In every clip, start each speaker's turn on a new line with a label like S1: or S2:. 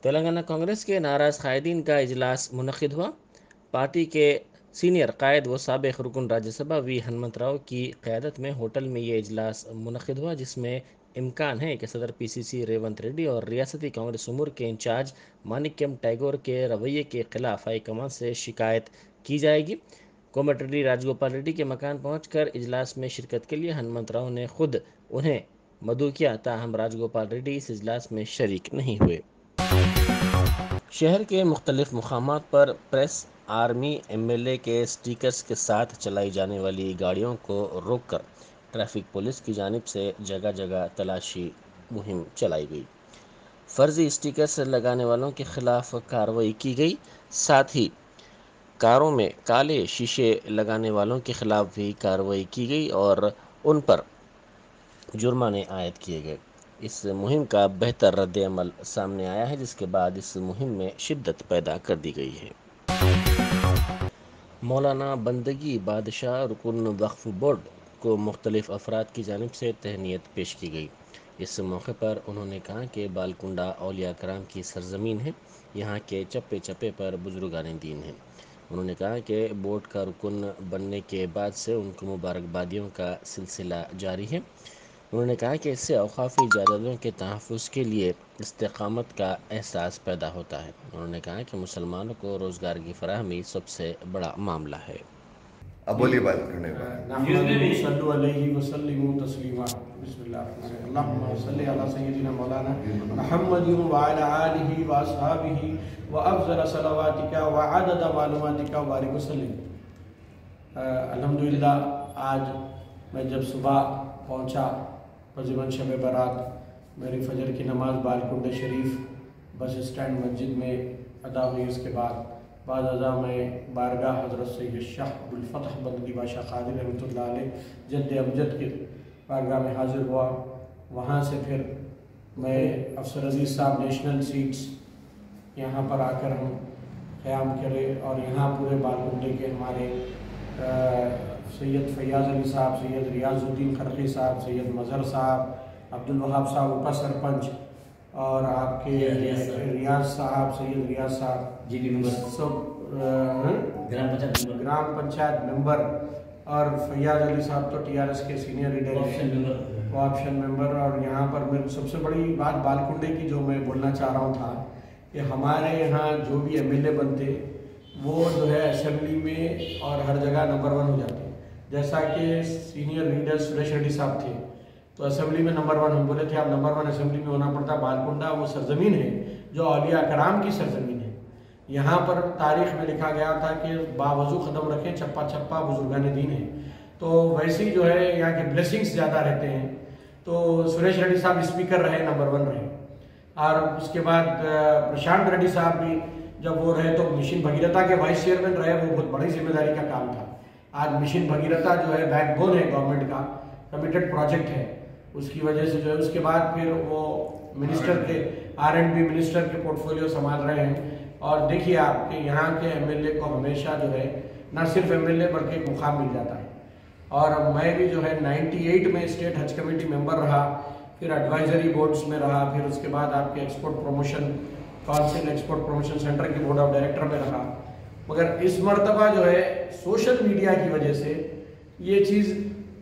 S1: تلنگانہ کانگریس کے ناراض قائدین کا اجلاس منعقد ہوا۔ پارٹی کے سینئر قائد و سابق رکن راجیہ سبھا وی ہنمنت راؤ کی قیادت میں ہوٹل میں یہ اجلاس منعقد ہوا، جس میں امکان ہے کہ صدر پی سی سی ریونت ریڈی اور ریاستی کانگریس امور کے انچارج مانیکیم ٹیگور کے رویے کے خلاف ہائی کمان سے شکایت کی جائے گی۔ کومٹریڈی راجگوپال ریڈی کے مکان پہنچ کر اجلاس میں شرکت کے لیے ہنمنت راؤ نے خود انہیں مدعو کیا، تاہم راجگوپال ریڈی اس اجلاس میں شریک نہیں ہوئے۔ شہر کے مختلف مقامات پر press, army, M L A کے سٹیکرز کے ساتھ چلائی جانے والی گاڑیوں کو روک کر ٹریفک پولیس کی جانب سے جگہ جگہ تلاشی مہم چلائی گئی۔ فرضی سٹیکرز لگانے والوں کے خلاف کارروائی کی گئی، ساتھ ہی کاروں میں کالے شیشے لگانے والوں کے خلاف بھی کارروائی کی گئی اور ان پر جرمانے عائد کیے گئے۔ اس مہم کا بہتر رد عمل سامنے آیا ہے، جس کے بعد اس مہم میں شدت پیدا کر دی گئی ہے۔ مولانا بندگی بادشاہ رکن وقف بورڈ کو مختلف افراد کی جانب سے تہنیت پیش کی گئی۔ اس موقع پر انہوں نے کہا کہ بالکنڈہ اولیاء کرام کی سرزمین ہے، یہاں کے چپے چپے پر بزرگان دین ہیں۔ انہوں نے کہا کہ بورڈ کا رکن بننے کے بعد سے ان کو مبارکبادیوں کا سلسلہ جاری ہے۔ انہوں نے کہا کہ اس سے اوقافی جائیدادوں کے تحفظ کے لیے استقامت کا احساس پیدا ہوتا ہے۔ انہوں نے کہا کہ مسلمانوں کو روزگار کی فراہمی سب سے بڑا معاملہ ہے۔
S2: اب بولیے بات کرنے کا۔
S3: نحمدہ صلی علیہ وسلم تسلیما۔ بسم اللہ الرحمن الرحیم۔ اللہم صلی علی سیدنا مولانا محمد وعلی آلہ واصحابہ وافضل صلواتک وعدد معلوماتک وبارک وسلم۔ الحمدللہ آج میں جب صبح پہنچا پذیمن شب برات، میری فجر کی نماز بالکنڈہ شریف بس اسٹینڈ مسجد میں ادا ہوئی۔ اس کے بعد ازاں میں بارگاہ حضرت سید شاہ عبدالفتح بندگی بادشاہ قادری رحمۃ اللہ علیہ جد امجد کے بارگاہ میں حاضر ہوا۔ وہاں سے پھر میں افسر عزیز صاحب نیشنل سیٹس یہاں پر آ کر ہم قیام کرے، اور یہاں پورے بالکنڈے کے ہمارے سید فیاض علی صاحب، سید ریاض الدین خرقی صاحب، سید مظہر صاحب، عبدالوہاب صاحب اپا سرپنچ، اور آپ کے ریاض صاحب، سید ریاض صاحب سب گرام پنچایت ممبر، اور فیاض علی صاحب تو ٹی آر ایس کے سینئر لیڈر ہیں، کوآپشن ممبر۔ اور یہاں پر میری سب سے بڑی بات بالکنڈے کی جو میں بولنا چاہ رہا ہوں تھا کہ ہمارے یہاں جو بھی ایم ایل اے بنتے وہ جو ہے اسمبلی میں اور ہر جگہ نمبر 1 ہو جاتے، جیسا کہ سینئر لیڈر سریش ریڈی صاحب تھے تو اسمبلی میں نمبر 1 ہم بولے تھے، اب نمبر 1 اسمبلی میں ہونا پڑتا۔ بالکنڈہ وہ سرزمین ہے جو اولیاء کرام کی سرزمین ہے۔ یہاں پر تاریخ میں لکھا گیا تھا کہ باوضو قدم رکھیں چپا چپا بزرگان دین ہیں، تو ویسی جو ہے یہاں کے بلیسنگز زیادہ رہتے ہیں۔ تو سریش ریڈی صاحب اسپیکر رہے، نمبر 1 رہے، اور اس کے بعد پرشانت ریڈی صاحب بھی جب وہ رہے تو مشن بھگیرتا کے وائس چیئرمین رہے، وہ بہت بڑی ذمہ داری کا کام تھا۔ آج مشن بھگیرتا جو ہے بیک بون ہے گورنمنٹ کا، کمیٹڈ پروجیکٹ ہے، اس کی وجہ سے جو ہے اس کے بعد پھر وہ منسٹر کے R&B منسٹر کے پورٹ فولیو سنبھال رہے ہیں۔ اور دیکھیے آپ کہ یہاں کے ایم ایل اے کو ہمیشہ جو ہے نہ صرف ایم ایل اے بلکہ ایک مقام مل جاتا ہے۔ اور میں بھی جو ہے 98 میں اسٹیٹ حج کمیٹی ممبر رہا، پھر ایڈوائزری بورڈز میں رہا، پھر اس کے بعد آپ کے export promotion council, export promotion centre کے بورڈ آف ڈائریکٹر میں رہا۔ مگر اس مرتبہ جو ہے سوشل میڈیا کی وجہ سے یہ چیز،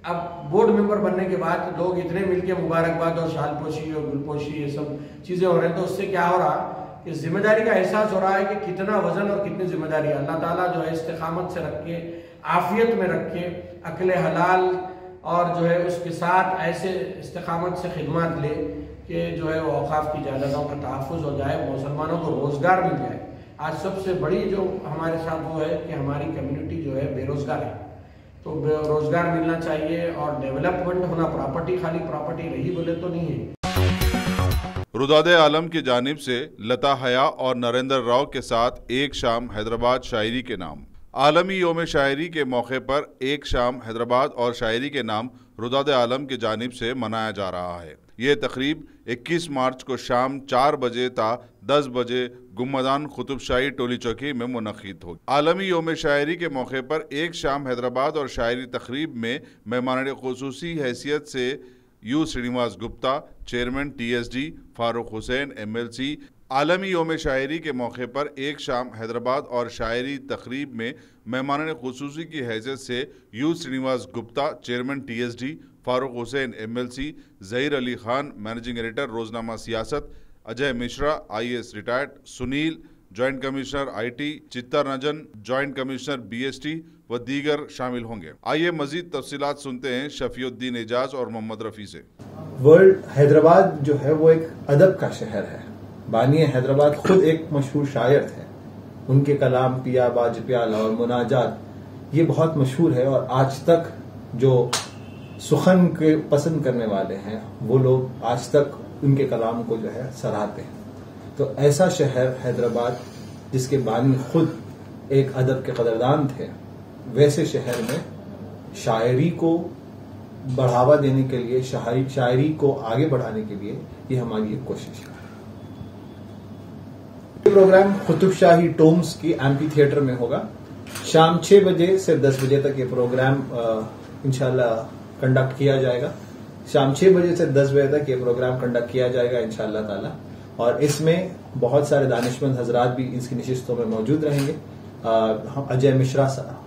S3: اب بورڈ ممبر بننے کے بعد لوگ اتنے مل کے مبارکباد اور شال پوشی اور گل پوشی یہ سب چیزیں ہو رہے ہیں، تو اس سے کیا ہو رہا کہ ذمہ داری کا احساس ہو رہا ہے کہ کتنا وزن اور کتنی ذمہ داری ہے۔ اللہ تعالیٰ جو ہے استقامت سے رکھ کے، عافیت میں رکھ کے، عقل حلال اور جو ہے اس کے ساتھ ایسے استقامت سے خدمات لے کہ جو ہے وہ اوقاف کی جائیدادوں کا تحفظ ہو جائے، مسلمانوں کو روزگار مل جائے۔ آج سب سے بڑی جو ہمارے ساتھ وہ ہے کہ ہماری کمیونٹی جو ہے بے روزگار ہے، تو روزگار ملنا چاہیے، اور ڈیولپمنٹ ہونا، پراپرٹی خالی پراپرٹی رہی بولے تو نہیں ہے۔
S4: روداد عالم کی جانب سے لتا حیا اور نریندر راؤ کے ساتھ ایک شام حیدرآباد شاعری کے نام۔ عالمی یوم شاعری کے موقع پر ایک شام حیدرآباد اور شاعری کے نام روداد عالم کی جانب سے منایا جا رہا ہے۔ یہ تقریب 21 مارچ کو شام 4 بجے تا 10 بجے گمدان قطب شاہی ٹولی چوکی میں منعقد ہوگی۔ عالمی یوم شاعری کے موقع پر ایک شام حیدرآباد اور شاعری تقریب میں مہمان خصوصی حیثیت سے you Srinivas Gupta, chairman TSD، Farooq Hussain MLC، عالمی یوم شاعری کے موقع پر ایک شام حیدرآباد اور شاعری تقریب میں مہمان خصوصی کی حیثیت سے U Srinivas Gupta chairman T S D, Farooq Hussain M L C, Zaheer Ali Khan managing editor روزنامہ Siasat, Ajay Mishra I S retired, Sunil joint commissioner I T, Chitra Ranjan joint commissioner B S T و دیگر شامل ہوں گے۔ آئیے مزید تفصیلات سنتے ہیں شفیع الدین اعجاز اور محمد رفیع سے۔
S5: ورلڈ حیدرآباد جو ہے وہ ایک ادب کا شہر ہے۔ بانی حیدرآباد خود ایک مشہور شاعر تھے، ان کے کلام پیا باج پیالہ اور مناجات یہ بہت مشہور ہے، اور آج تک جو سخن کے پسند کرنے والے ہیں وہ لوگ آج تک ان کے کلام کو جو ہے سراہتے ہیں۔ تو ایسا شہر حیدرآباد جس کے بانی خود ایک ادب کے قدردان تھے، ویسے شہر میں شاعری کو بڑھاوا دینے کے لیے، شاعری کو آگے بڑھانے کے لیے یہ ہماری ایک کوشش ہے۔ یہ پروگرام قطب شاہی ٹومز کی ایمپی تھیٹر میں ہوگا۔ شام 6 بجے سے 10 بجے تک یہ پروگرام انشاءاللہ کنڈکٹ کیا جائے گا۔ شام 6 بجے سے 10 بجے تک یہ پروگرام کنڈکٹ کیا جائے گا انشاءاللہ تعالی، اور اس میں بہت سارے دانشمند حضرات بھی اس کی نشستوں میں موجود رہیں گے۔ اجے مشرا صاحب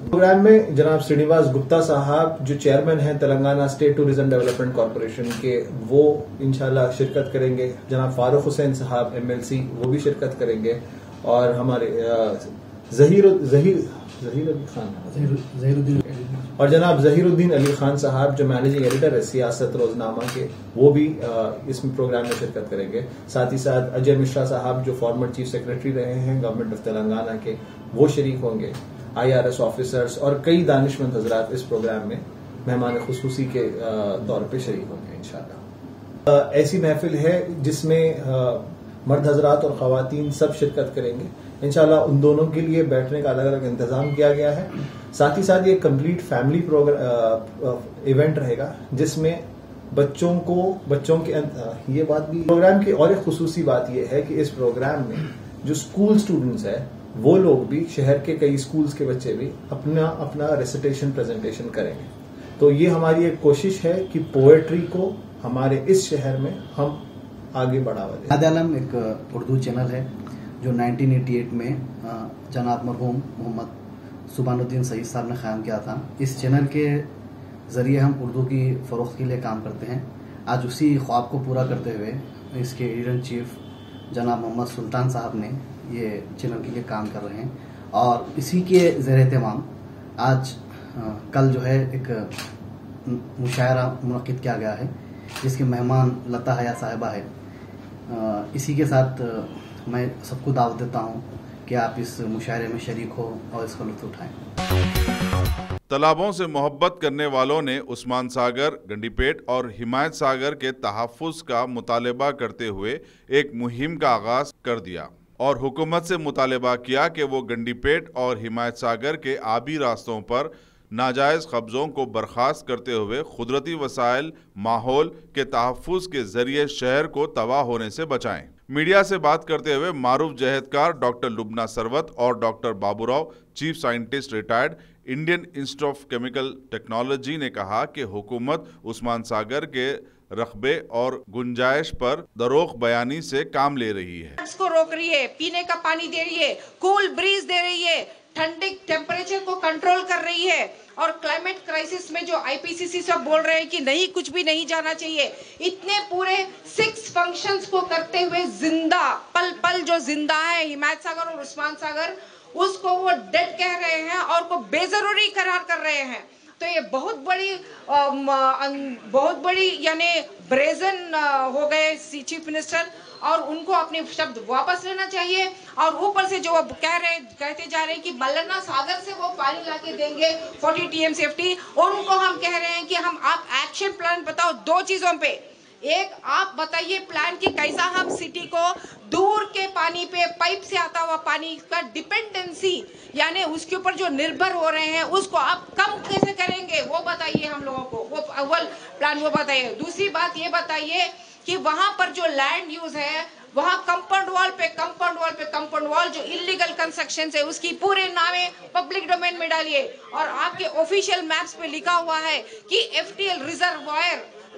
S5: پروگرام میں جناب سرینیواس گپتا صاحب جو چیئرمین ہیں Telangana state tourism development corporation کے، وہ انشاءاللہ شرکت کریں گے۔ جناب فاروق حسین صاحب ایم ایل سی وہ بھی شرکت کریں گے، اور ہمارے ظہیر علی خان اور جناب ظہیر الدین علی خان صاحب جو مینیجنگ ایڈیٹر ہے سیاست روزنامہ کے، وہ بھی اس پروگرام میں شرکت کریں گے۔ ساتھ ہی ساتھ اجے مشرا صاحب جو فارمر چیف سیکرٹری رہے ہیں گورنمنٹ آف تلنگانہ کے، وہ شریک ہوں گے۔ آئی آر ایس آفیسرز اور کئی دانشمند حضرات اس پروگرام میں مہمان خصوصی کے طور پہ شریک ہوں گے انشاءاللہ۔ ایسی محفل ہے جس میں مرد حضرات اور خواتین سب شرکت کریں گے انشاءاللہ۔ ان دونوں کے لیے بیٹھنے کا الگ الگ انتظام کیا گیا ہے۔ ساتھ ہی ساتھ یہ کمپلیٹ فیملی ایونٹ رہے گا، جس میں بچوں کے یہ بات بھی پروگرام کی اور ایک خصوصی بات یہ ہے کہ اس پروگرام میں جو اسکول اسٹوڈنٹس ہیں وہ لوگ بھی، شہر کے کئی اسکولز کے بچے بھی اپنا ریسیٹیشن پریزنٹیشن کریں گے۔ تو یہ ہماری ایک کوشش ہے کہ پوئٹری کو ہمارے اس شہر میں ہم آگے بڑھاوا دیں۔
S6: ناد عالم ایک اردو چینل ہے جو 1988 میں جناب مرحوم محمد سبحان الدین سعید صاحب نے قائم کیا تھا۔ اس چینل کے ذریعے ہم اردو کی فروخت کے لیے کام کرتے ہیں۔ آج اسی خواب کو پورا کرتے ہوئے اس کے ایڈیٹر چیف جناب محمد سلطان صاحب نے یہ چینل کے لیے کام کر رہے ہیں، اور اسی کے زیر اہتمام آج کل جو ہے ایک مشاعرہ منعقد کیا گیا ہے جس کے مہمان لتا حیا صاحبہ ہے۔ اسی کے ساتھ میں سب کو دعوت دیتا ہوں کہ آپ اس مشاعرے میں شریک ہو اور اس کا لطف اٹھائیں۔
S4: تالابوں سے محبت کرنے والوں نے عثمان ساگر، گنڈی پیٹ اور حمایت ساگر کے تحفظ کا مطالبہ کرتے ہوئے ایک مہم کا آغاز کر دیا اور حکومت سے مطالبہ کیا کہ وہ گنڈی پیٹ اور حمایت ساگر کے آبی راستوں پر ناجائز قبضوں کو برخاست کرتے ہوئے قدرتی وسائل ماحول کے تحفظ کے ذریعے شہر کو تباہ ہونے سے بچائیں۔ میڈیا سے بات کرتے ہوئے معروف جہدکار ڈاکٹر لبنا سروت اور doctor Babu Rao, chief scientist retired, Indian institute of chemical technology نے کہا کہ حکومت عثمان ساگر کے رقبے اور گنجائش پر دروغ بیانی سے کام لے رہی ہے۔
S7: اس کو روک رہی ہے، پینے کا پانی دے رہی ہے، کول بریز دے رہی ہے، ٹھنڈے ٹیمپریچر کو کنٹرول کر رہی ہے، اور کلائمیٹ کرائسس میں جو آئی پی سی سی سب بول رہے ہیں کہ نہیں کچھ بھی نہیں جانا چاہیے، اتنے پورے 6 فنکشنز کو کرتے ہوئے زندہ پل پل جو زندہ ہے حمایت ساگر اور عثمان ساگر، اس کو وہ ڈیڈ کہہ رہے ہیں اور کو بے ضروری قرار کر رہے ہیں۔ تو یہ بہت بڑی یعنی بریزن ہو گئے چیف منسٹر، اور ان کو اپنے شبد واپس لینا چاہیے۔ اور اوپر سے جو وہ کہتے جا رہے ہیں کہ ملنا ساگر سے وہ پانی لا کے دیں گے 40 TM سیفٹی، ان کو ہم کہہ رہے ہیں کہ آپ ایکشن پلان بتاؤ 2 چیزوں پہ۔ ایک آپ بتائیے پلان کی کیسا ہم سٹی کو دور کے پانی پہ پائپ سے آتا ہوا پانی کا ڈیپینڈنسی یعنی اس کے اوپر جو نربھر ہو رہے ہیں اس کو آپ کم کیسے کریں گے وہ بتائیے ہم لوگوں کو، وہ اول پلان وہ بتائیے۔ دوسری بات یہ بتائیے کہ وہاں پر جو لینڈ یوز ہے وہاں کمپاؤنڈ وال جو انلیگل کنسٹرکشن ہے اس کی پورے نامے پبلک ڈومین میں ڈالیے، اور آپ کے آفیشیل میپس پہ لکھا ہوا ہے کہ FTL reservoir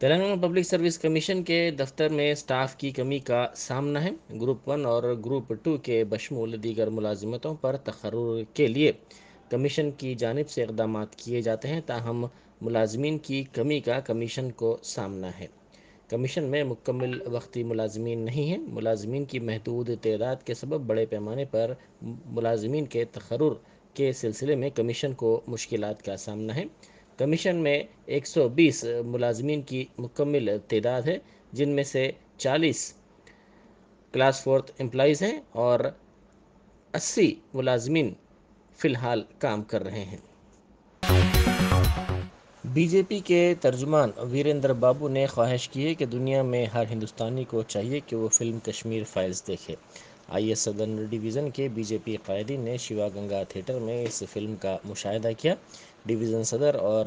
S1: Telangana public service commission کے دفتر میں سٹاف کی کمی کا سامنا ہے۔ گروپ 1 اور گروپ 2 کے بشمول دیگر ملازمتوں پر تقرر کے لیے کمیشن کی جانب سے اقدامات کیے جاتے ہیں، تاہم ملازمین کی کمی کا کمیشن کو سامنا ہے۔ کمیشن میں مکمل وقتی ملازمین نہیں ہیں۔ ملازمین کی محدود تعداد کے سبب بڑے پیمانے پر ملازمین کے تقرر کے سلسلے میں کمیشن کو مشکلات کا سامنا ہے۔ کمیشن میں 120 ملازمین کی مکمل تعداد ہے، جن میں سے 40 کلاس 4 امپلائیز ہیں اور 80 ملازمین فی الحال کام کر رہے ہیں۔ بی جے پی کے ترجمان ویریندر بابو نے خواہش کی ہے کہ دنیا میں ہر ہندوستانی کو چاہیے کہ وہ فلم کشمیر فائلز دیکھے۔ آئی ایس سدرن ڈویژن کے بی جے پی قائدین نے شیوا گنگا تھیٹر میں اس فلم کا مشاہدہ کیا۔ ڈویژن صدر اور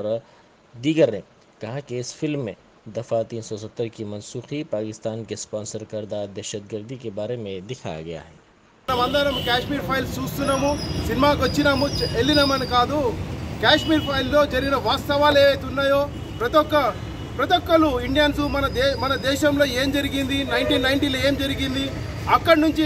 S1: دیگر نے کہا کہ اس فلم میں دفعہ 370 کی منسوخی پاکستان کے اسپانسر کردہ دہشت گردی کے بارے میں دکھایا گیا ہے۔
S3: మనమందరం కాశ్మీర్ ఫైల్స్ చూస్తున్నాము, సినిమాకి వచ్చినాము, వెళ్ళినామని కాదు. కాశ్మీర్ ఫైల్లో జరిగిన వాస్తవాలు ఏవైతే ఉన్నాయో ప్రతి ఒక్కరు ఇండియన్స్ మన దేశంలో ఏం జరిగింది, 1990లో ఏం జరిగింది, అక్కడి నుంచి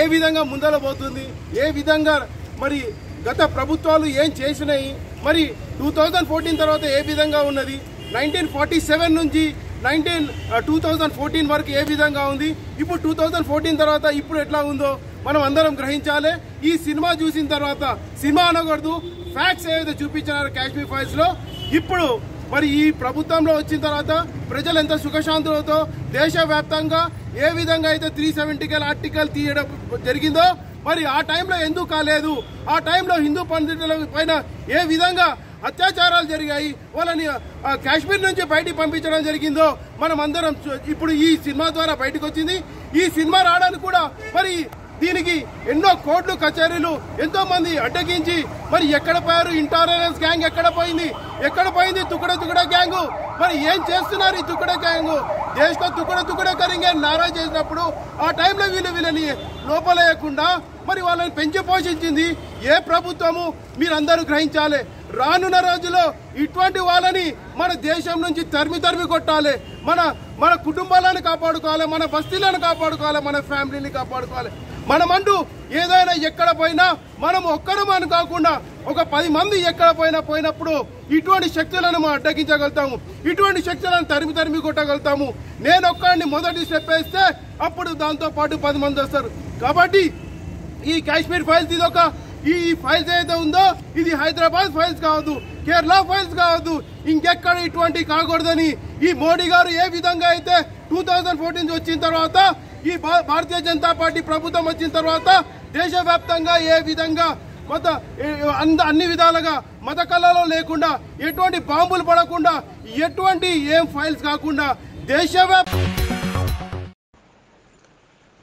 S3: ఏ విధంగా ముందర పోతుంది, ఏ విధంగా మరి గత ప్రభుత్వాలు ఏం చేసినాయి, మరి 2014 తర్వాత ఏ విధంగా ఉన్నది, 1947 నుంచి 2014 వరకు ఏ విధంగా ఉంది, ఇప్పుడు 2014 తర్వాత ఇప్పుడు ఎట్లా ఉందో మనం అందరం గ్రహించాలి. ఈ సినిమా చూసిన తర్వాత సినిమా అనకూడదు, ఫ్యాక్ట్స్ ఏవైతే చూపించారో కాశ్మీర్ ఫైల్స్ లో, ఇప్పుడు మరి ఈ ప్రభుత్వంలో వచ్చిన తర్వాత ప్రజలు ఎంత సుఖశాంతులతో దేశవ్యాప్తంగా ఏ విధంగా అయితే 370 ఆర్టికల్ తీయడం జరిగిందో, మరి ఆ టైంలో ఎందుకు కాలేదు, ఆ టైంలో హిందూ పండితుల పైన ఏ విధంగా అత్యాచారాలు జరిగాయి, వాళ్ళని కాశ్మీర్ నుంచి బయటికి పంపించడం జరిగిందో మనం అందరం ఇప్పుడు ఈ సినిమా ద్వారా బయటకు వచ్చింది. ఈ సినిమా రావడానికి కూడా మరి దీనికి ఎన్నో కోర్టులు కచేరీలు ఎంతో మంది అడ్డగించి మరి ఎక్కడ పోయారు, ఇంటాలరెన్స్ గ్యాంగ్ ఎక్కడ పోయింది తుకడా గ్యాంగ్, మరి ఏం చేస్తున్నారు ఈ తుకడా గ్యాంగ్, దేశ్ కో తుకడా కరింగే నారా చేసినప్పుడు ఆ టైంలో వీళ్ళని లోపలేయకుండా మరి వాళ్ళని పెంచి పోషించింది ఏ ప్రభుత్వము, మీరందరూ గ్రహించాలి. రానున్న రోజుల్లో ఇటువంటి వాళ్ళని మన దేశం నుంచి తరిమి కొట్టాలి. మన కుటుంబాలను కాపాడుకోవాలి, మన బస్తీలను కాపాడుకోవాలి, మన ఫ్యామిలీని కాపాడుకోవాలి. మనమంటూ ఏదైనా ఎక్కడ పోయినా మనం ఒక్కరం అనుకోకుండా ఒక 10 మంది ఎక్కడ పోయినప్పుడు ఇటువంటి శక్తులను మనం అడ్డగించగలుగుతాము, ఇటువంటి శక్తులను తరిమి కొట్టగలుగుతాము. నేను ఒక్కడిని మొదటి స్టెప్ వేస్తే అప్పుడు దాంతో పాటు 10 మంది వస్తారు. కాబట్టి ఈ కాశ్మీర్ ఫైల్స్ ఈ ఫైల్స్ ఏదైతే ఉందో ఇది హైదరాబాద్ ఫైల్స్ కావద్దు, కేరళ ఫైల్స్ కావద్దు, ఇంకెక్కడ ఇటువంటి కాకూడదని ఈ మోడీ గారు ఏ విధంగా అయితే 2014 వచ్చిన తర్వాత ఈ భారతీయ జనతా పార్టీ ప్రభుత్వం వచ్చిన తర్వాత దేశవ్యాప్తంగా ఏ విధంగా అన్ని విధాలుగా మత కళలో లేకుండా, ఎటువంటి బాంబులు పడకుండా, ఎటువంటి ఏం ఫైల్స్ కాకుండా దేశవ్యాప్త